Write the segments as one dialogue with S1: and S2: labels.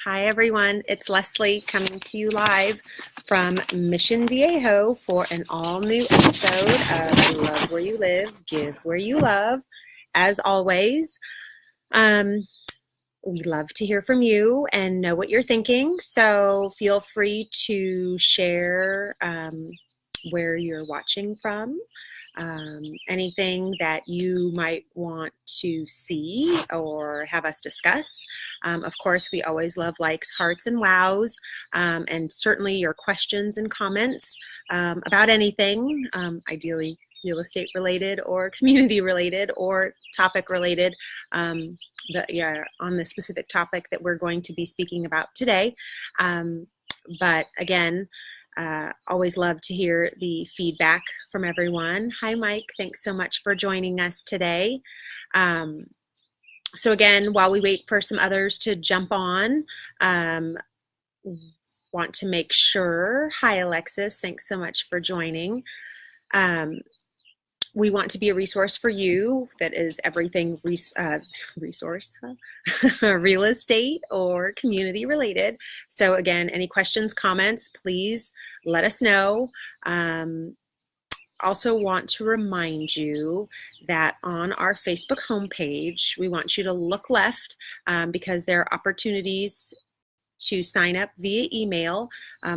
S1: Hi everyone, it's Leslie coming to you live from Mission Viejo for an all-new episode of Love Where You Live, Give Where You Love. As always, we love to hear from you and know what you're thinking, so feel free to share where you're watching from. Anything that you might want to see or have us discuss. Of course, we always love likes, hearts, and wows, and certainly your questions and comments about anything, ideally real estate related or community related or topic related, on the specific topic that we're going to be speaking about today. But again, always love to hear the feedback from everyone. Hi, Mike. Thanks so much for joining us today. So again, while we wait for some others to jump on, want to make sure. Hi, Alexis. Thanks so much for joining. We want to be a resource for you that is everything real estate or community related. So again, any questions, comments, please let us know. Also want to remind you that on our Facebook homepage, we want you to look left because there are opportunities to sign up via email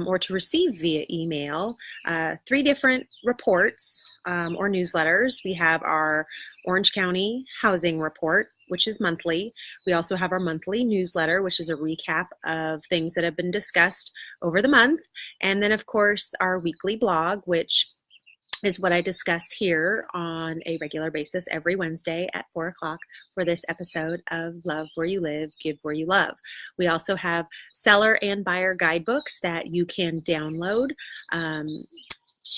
S1: or to receive via email 3 different reports or newsletters. We have our Orange County Housing Report, which is monthly. We also have our monthly newsletter, which is a recap of things that have been discussed over the month. And then, of course, our weekly blog, which is what I discuss here on a regular basis every Wednesday at 4 o'clock for this episode of Love Where You Live, Give Where You Love. We also have seller and buyer guidebooks that you can download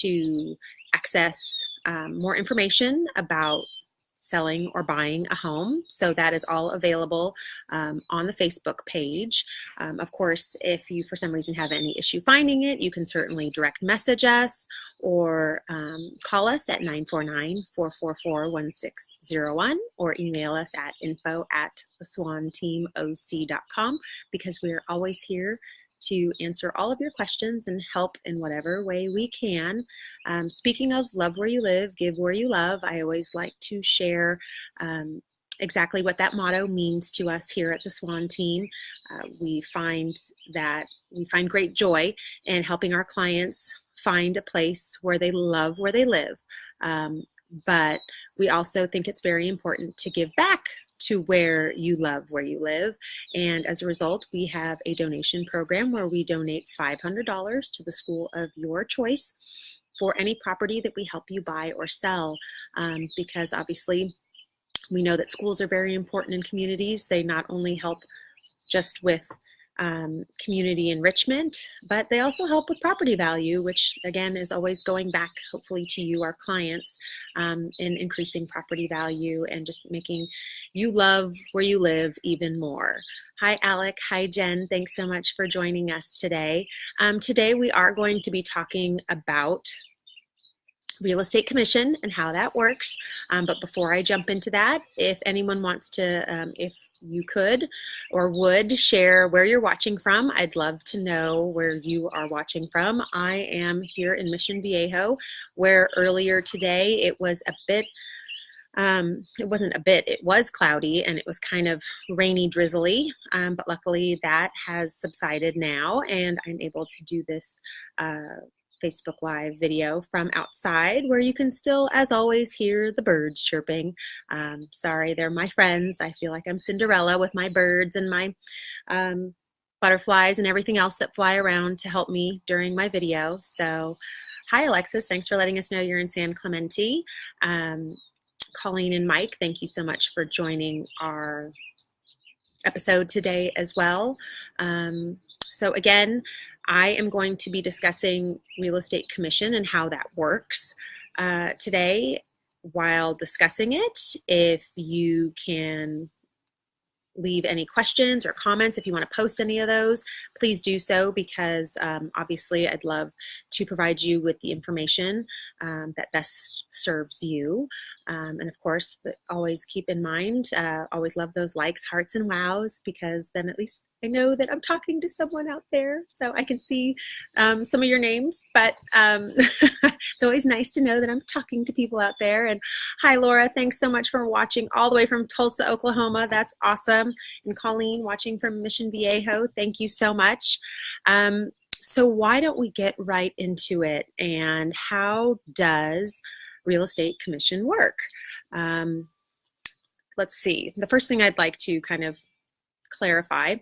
S1: to access more information about selling or buying a home. So that is all available on the Facebook page. Of course, if you for some reason have any issue finding it, you can certainly direct message us or call us at 949-444-1601 or email us at info@theswanteamoc.com because we're always here to answer all of your questions and help in whatever way we can. Speaking of Love Where You Live, Give Where You Love, I always like to share exactly what that motto means to us here at the Swan Team. We find great joy in helping our clients find a place where they love where they live. But we also think it's very important to give back to where you love where you live. And as a result, we have a donation program where we donate $500 to the school of your choice for any property that we help you buy or sell. Because obviously we know that schools are very important in communities. They not only help just with community enrichment, but they also help with property value, which again is always going back hopefully to you, our clients, in increasing property value and just making you love where you live even more. Hi, Alec. Hi, Jen. Thanks so much for joining us today. Today we are going to be talking about real estate commission and how that works. But before I jump into that, if anyone wants to, if you could or would share where you're watching from, I'd love to know where you are watching from. I am here in Mission Viejo, where earlier today it was a bit, it wasn't a bit, it was cloudy and it was kind of rainy, drizzly, but luckily that has subsided now and I'm able to do this Facebook Live video from outside where you can still, as always, hear the birds chirping. Sorry, they're my friends. I feel like I'm Cinderella with my birds and my butterflies and everything else that fly around to help me during my video. So, hi, Alexis. Thanks for letting us know you're in San Clemente. Colleen and Mike, thank you so much for joining our episode today as well. So again, I am going to be discussing real estate commission and how that works today. While discussing it, if you can leave any questions or comments, if you want to post any of those, please do so because obviously I'd love to provide you with the information that best serves you. And of course, always keep in mind, always love those likes, hearts, and wows, because then at least I know that I'm talking to someone out there, so I can see some of your names. But it's always nice to know that I'm talking to people out there. And hi, Laura. Thanks so much for watching all the way from Tulsa, Oklahoma. That's awesome. And Colleen watching from Mission Viejo. Thank you so much. So why don't we get right into it? And how does real estate commission work? Let's see. The first thing I'd like to kind of clarify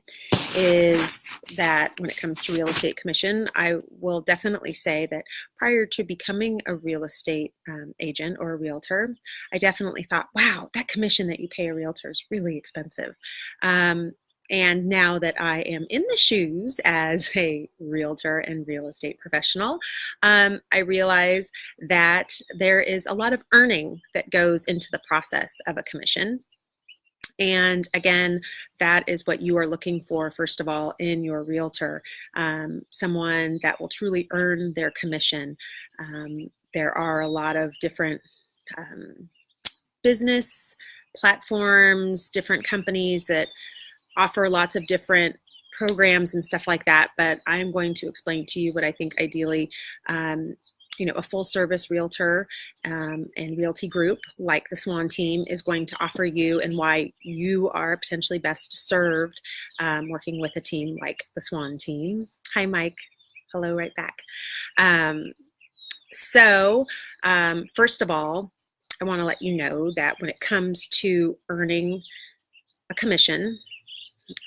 S1: is that when it comes to real estate commission, I will definitely say that prior to becoming a real estate agent or a realtor, I definitely thought, wow, that commission that you pay a realtor is really expensive. And now that I am in the shoes as a realtor and real estate professional, I realize that there is a lot of earning that goes into the process of a commission. And again, that is what you are looking for, first of all, in your realtor, someone that will truly earn their commission. There are a lot of different business platforms, different companies that offer lots of different programs and stuff like that, but I'm going to explain to you what I think ideally a full service realtor and realty group like the Swan Team is going to offer you, and why you are potentially best served working with a team like the Swan Team. Hi, Mike. Hello, right back. First of all, I want to let you know that when it comes to earning a commission,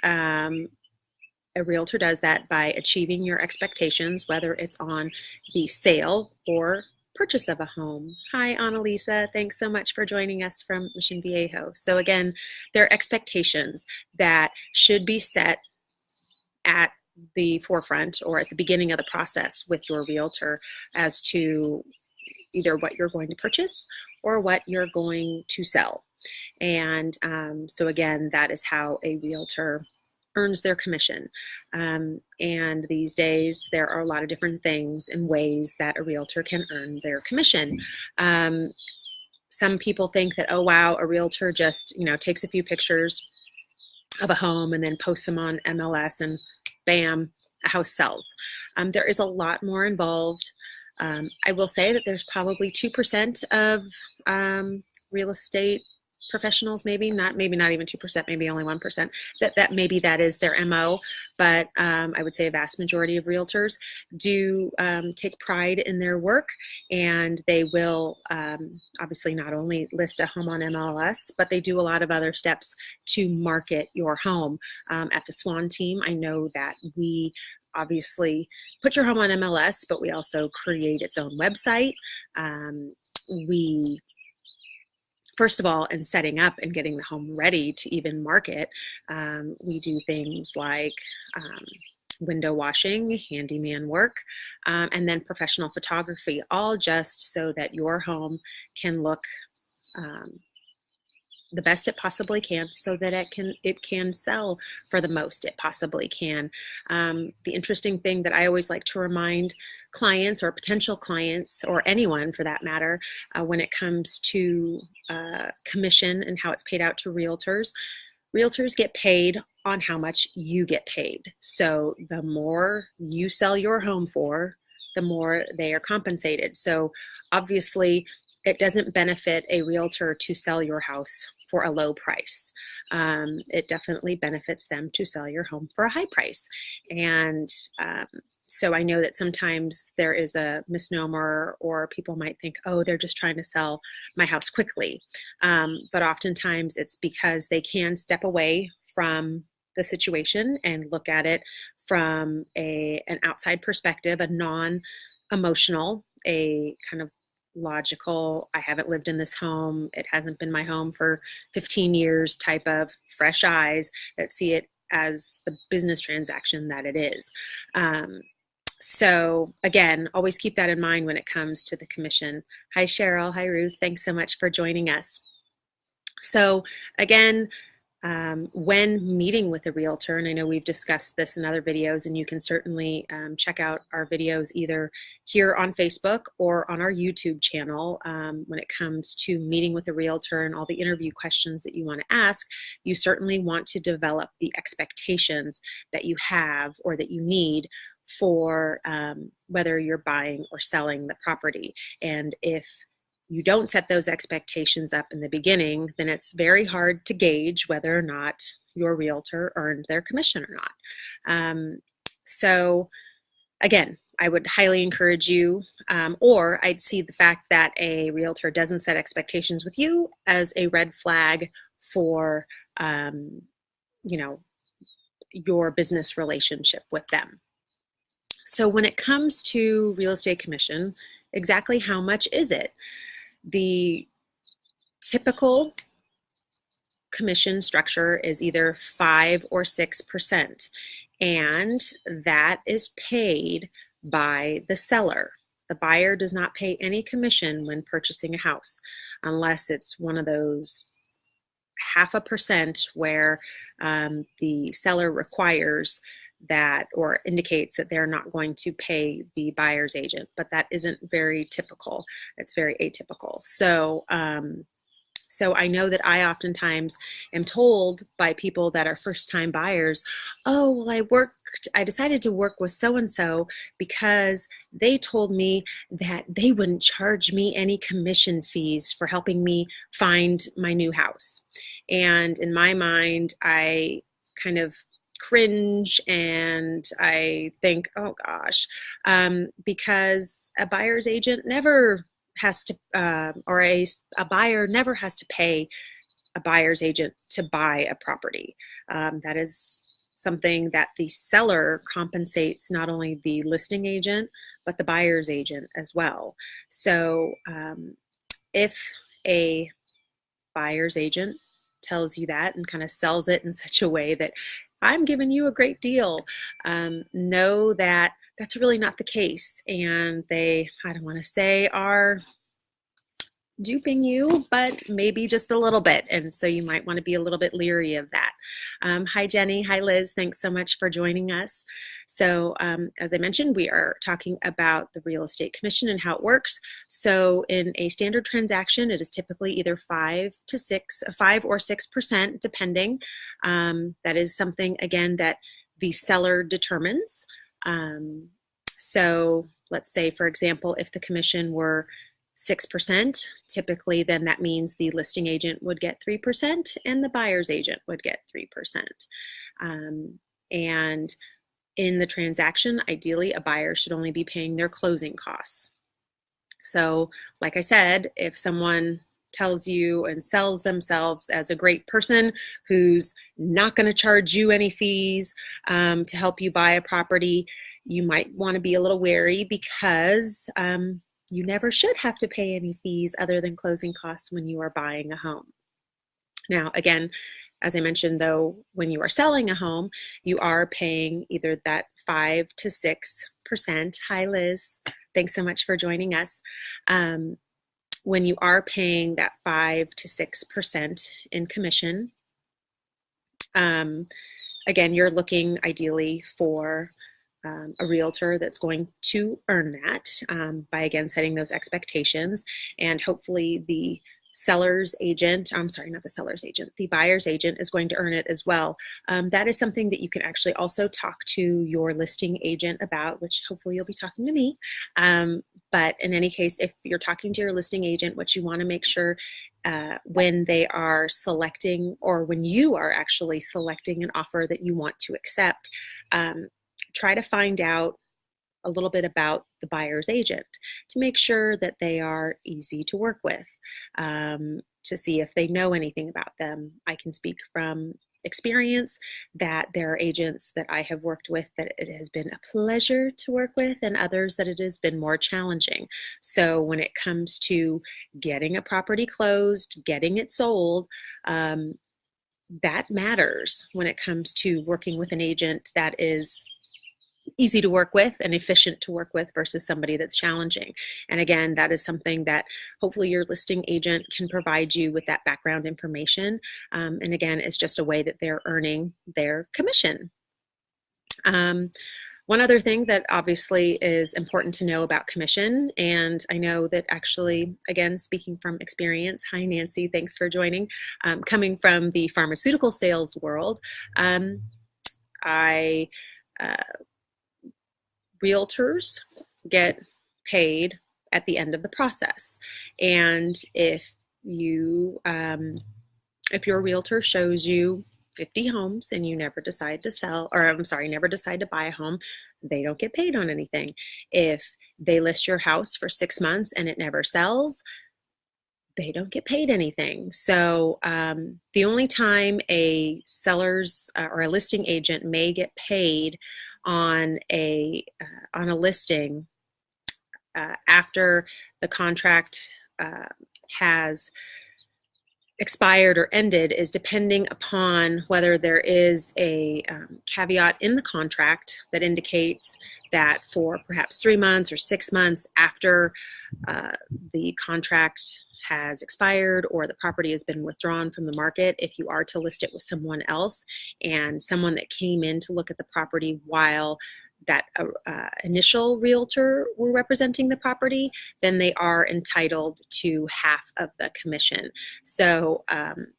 S1: a realtor does that by achieving your expectations, whether it's on the sale or purchase of a home. Hi, Annalisa. Thanks so much for joining us from Mission Viejo. So again, there are expectations that should be set at the forefront or at the beginning of the process with your realtor as to either what you're going to purchase or what you're going to sell. And so again, that is how a realtor earns their commission. And these days, there are a lot of different things and ways that a realtor can earn their commission. Some people think that, oh, wow, a realtor just, takes a few pictures of a home and then posts them on MLS and bam, a house sells. There is a lot more involved. I will say that there's probably 2% of real estate professionals, maybe not even 2%, maybe only 1%, that maybe that is their MO. But I would say a vast majority of realtors do take pride in their work, and they will obviously not only list a home on MLS, but they do a lot of other steps to market your home. At the Swan Team, I know that we obviously put your home on MLS, but we also create its own website. First of all, in setting up and getting the home ready to even market, we do things like window washing, handyman work, and then professional photography, all just so that your home can look the best it possibly can, so that it can sell for the most it possibly can. The interesting thing that I always like to remind clients or potential clients, or anyone for that matter, when it comes to commission and how it's paid out to realtors get paid on how much you get paid. So the more you sell your home for, the more they are compensated. So obviously, it doesn't benefit a realtor to sell your house for a low price. It definitely benefits them to sell your home for a high price. And so I know that sometimes there is a misnomer, or people might think, oh, they're just trying to sell my house quickly. But oftentimes it's because they can step away from the situation and look at it from an outside perspective, a non-emotional, a kind of logical, I haven't lived in this home, it hasn't been my home for 15 years type of fresh eyes that see it as the business transaction that it is. So again, always keep that in mind when it comes to the commission. Hi, Cheryl. Hi, Ruth. Thanks so much for joining us. So again, when meeting with a realtor, and I know we've discussed this in other videos, and you can certainly check out our videos either here on Facebook or on our YouTube channel. When it comes to meeting with a realtor and all the interview questions that you want to ask, you certainly want to develop the expectations that you have or that you need for whether you're buying or selling the property. And if you don't set those expectations up in the beginning, then it's very hard to gauge whether or not your realtor earned their commission or not. So again, I would highly encourage you, or I'd see the fact that a realtor doesn't set expectations with you as a red flag for, your business relationship with them. So when it comes to real estate commission, exactly how much is it? The typical commission structure is either 5 or 6%, and that is paid by the seller. The buyer does not pay any commission when purchasing a house, unless it's one of those 0.5% where the seller requires that or indicates that they're not going to pay the buyer's agent, but that isn't very typical. It's very atypical. So I know that I oftentimes am told by people that are first-time buyers, oh, well, I decided to work with so-and-so because they told me that they wouldn't charge me any commission fees for helping me find my new house. And in my mind, I kind of cringe and I think, oh gosh, because a buyer's agent never has to, or a buyer never has to pay a buyer's agent to buy a property. That is something that the seller compensates not only the listing agent, but the buyer's agent as well. So if a buyer's agent tells you that and kind of sells it in such a way that I'm giving you a great deal, know that that's really not the case. And they, I don't want to say are duping you, but maybe just a little bit. And so you might want to be a little bit leery of that. Hi, Jenny. Hi, Liz. Thanks so much for joining us. So as I mentioned, we are talking about the real estate commission and how it works. So in a standard transaction, it is typically either 5 or 6%, depending. That is something, again, that the seller determines. So let's say, for example, if the commission were 6%, typically then that means the listing agent would get 3% and the buyer's agent would get 3%. And in the transaction, ideally, a buyer should only be paying their closing costs. So like I said, if someone tells you and sells themselves as a great person who's not going to charge you any fees to help you buy a property, you might want to be a little wary because you never should have to pay any fees other than closing costs when you are buying a home. Now, again, as I mentioned, though, when you are selling a home, you are paying either that 5 to 6%. Hi, Liz. Thanks so much for joining us. When you are paying that 5 to 6% in commission, again, you're looking ideally for a realtor that's going to earn that by, again, setting those expectations. And hopefully the seller's agent, I'm sorry, not the seller's agent, the buyer's agent is going to earn it as well. That is something that you can actually also talk to your listing agent about, which hopefully you'll be talking to me. But in any case, if you're talking to your listing agent, what you want to make sure when they are selecting, or when you are actually selecting an offer that you want to accept, try to find out a little bit about the buyer's agent to make sure that they are easy to work with, to see if they know anything about them. I can speak from experience that there are agents that I have worked with that it has been a pleasure to work with, and others that it has been more challenging. So when it comes to getting a property closed, getting it sold, that matters when it comes to working with an agent that is easy to work with and efficient to work with versus somebody that's challenging. And again, that is something that hopefully your listing agent can provide you with that background information. And again, it's just a way that they're earning their commission. One other thing that obviously is important to know about commission, and I know that actually, again, speaking from experience, hi Nancy, thanks for joining, coming from the pharmaceutical sales world, realtors get paid at the end of the process. And if your realtor shows you 50 homes and you never decide to sell, or I'm sorry, never decide to buy a home, they don't get paid on anything. If they list your house for 6 months and it never sells, they don't get paid anything. So the only time a seller's or a listing agent may get paid on a listing after the contract has expired or ended is depending upon whether there is a caveat in the contract that indicates that for perhaps 3 months or 6 months after the contract has expired or the property has been withdrawn from the market, if you are to list it with someone else and someone that came in to look at the property while that initial realtor were representing the property, then they are entitled to half of the commission. So,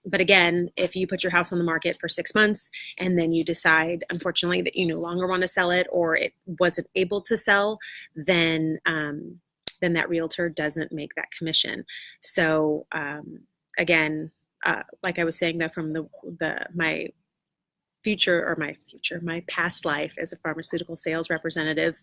S1: but again, if you put your house on the market for 6 months and then you decide, unfortunately, that you no longer want to sell it or it wasn't able to sell, then that realtor doesn't make that commission. So again, like I was saying, though, from my past life as a pharmaceutical sales representative,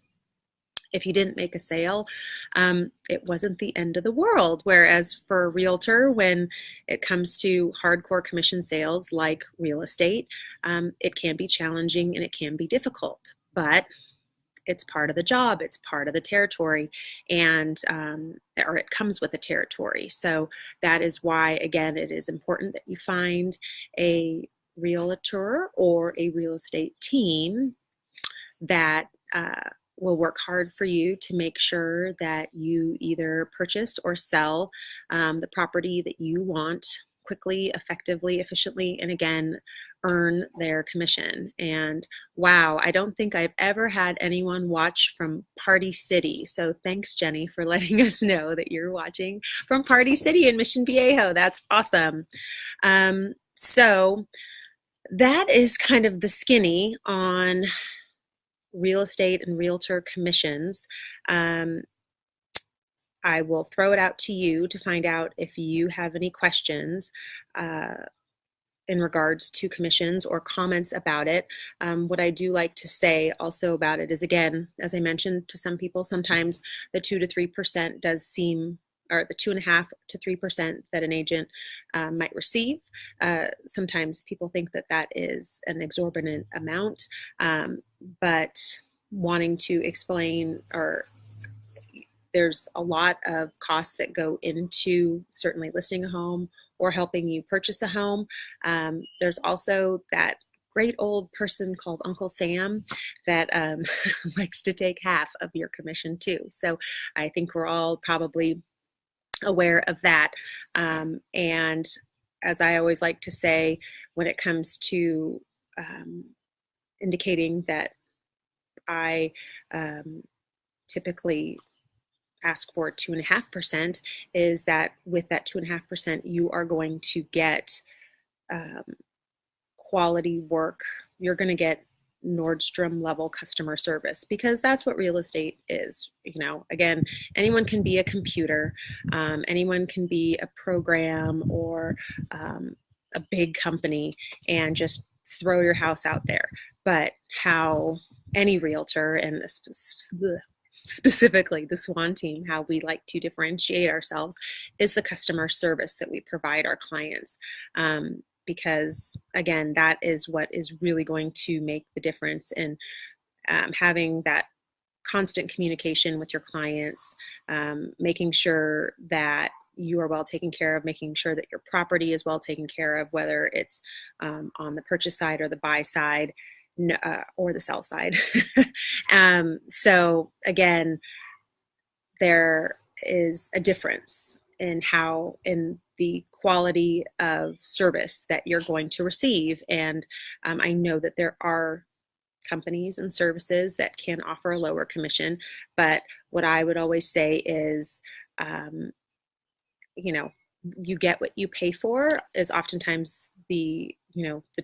S1: if you didn't make a sale, it wasn't the end of the world. Whereas for a realtor, when it comes to hardcore commission sales like real estate, it can be challenging and it can be difficult, but it's part of the job, it's part of the territory, and or it comes with the territory. So that is why, again, it is important that you find a realtor or a real estate team that will work hard for you to make sure that you either purchase or sell the property that you want quickly, effectively, efficiently, and again, earn their commission. And wow, I don't think I've ever had anyone watch from Party City. So thanks, Jenny, for letting us know that you're watching from Party City in Mission Viejo. That's awesome. So that is kind of the skinny on real estate and realtor commissions. I will throw it out to you to find out if you have any questions in regards to commissions or comments about it. What I do like to say also about it is, again, as I mentioned to some people, sometimes the 2 to 3% does seem, or the 2.5 to 3% that an agent might receive. Sometimes people think that that is an exorbitant amount, but wanting to explain, or there's a lot of costs that go into certainly listing a home or helping you purchase a home. There's also that great old person called Uncle Sam that likes to take half of your commission too. So I think we're all probably aware of that. And as I always like to say, when it comes to indicating that I typically ask for 2.5%, is that with that 2.5%, you are going to get quality work. You're going to get Nordstrom level customer service, because that's what real estate is. You know, again, anyone can be a computer, anyone can be a program or a big company and just throw your house out there. But how any realtor, and specifically the Swan Team, how we like to differentiate ourselves is the customer service that we provide our clients. Because again, that is what is really going to make the difference in having that constant communication with your clients, making sure that you are well taken care of, making sure that your property is well taken care of, whether it's on the purchase side or the buy side. or the sell side. So again, there is a difference in the quality of service that you're going to receive. And I know that there are companies and services that can offer a lower commission, but what I would always say is, you know, you get what you pay for is oftentimes the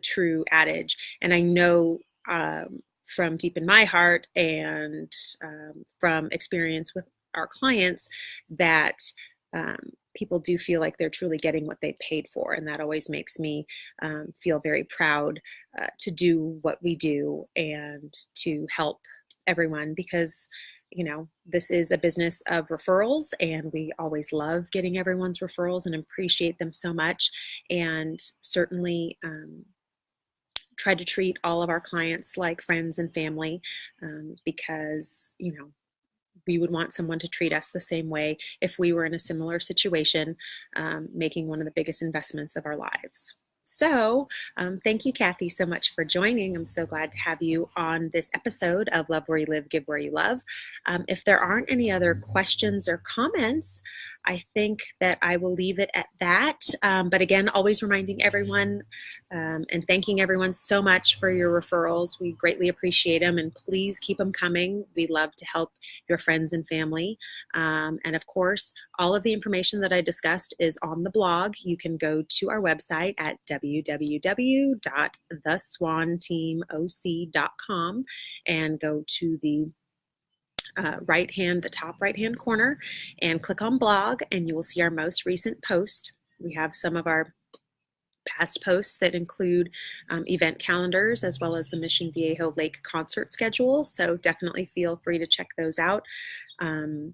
S1: true adage. And I know from deep in my heart and from experience with our clients that people do feel like they're truly getting what they paid for. And that always makes me feel very proud to do what we do and to help everyone, because this is a business of referrals, and we always love getting everyone's referrals and appreciate them so much. And certainly try to treat all of our clients like friends and family, because, we would want someone to treat us the same way if we were in a similar situation, making one of the biggest investments of our lives. So thank you, Kathy, so much for joining. I'm so glad to have you on this episode of Love Where You Live, Give Where You Love. If there aren't any other questions or comments, I think that I will leave it at that. But again, always reminding everyone and thanking everyone so much for your referrals. We greatly appreciate them, and please keep them coming. We love to help your friends and family. And of course, all of the information that I discussed is on the blog. You can go to our website at www.theswanteamoc.com and go to the top right hand corner, and click on blog, and you will see our most recent post. We have some of our past posts that include event calendars, as well as the Mission Viejo Lake concert schedule. So definitely feel free to check those out. And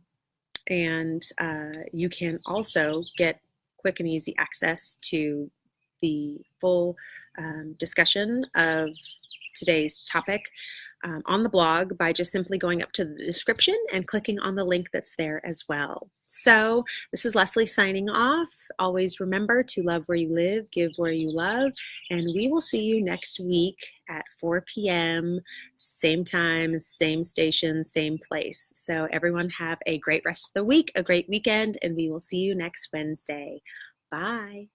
S1: you can also get quick and easy access to the full discussion of today's topic on the blog by just simply going up to the description and clicking on the link that's there as well. So this is Leslie signing off. Always remember to love where you live, give where you love, and we will see you next week at 4 p.m., same time, same station, same place. So everyone have a great rest of the week, a great weekend, and we will see you next Wednesday. Bye.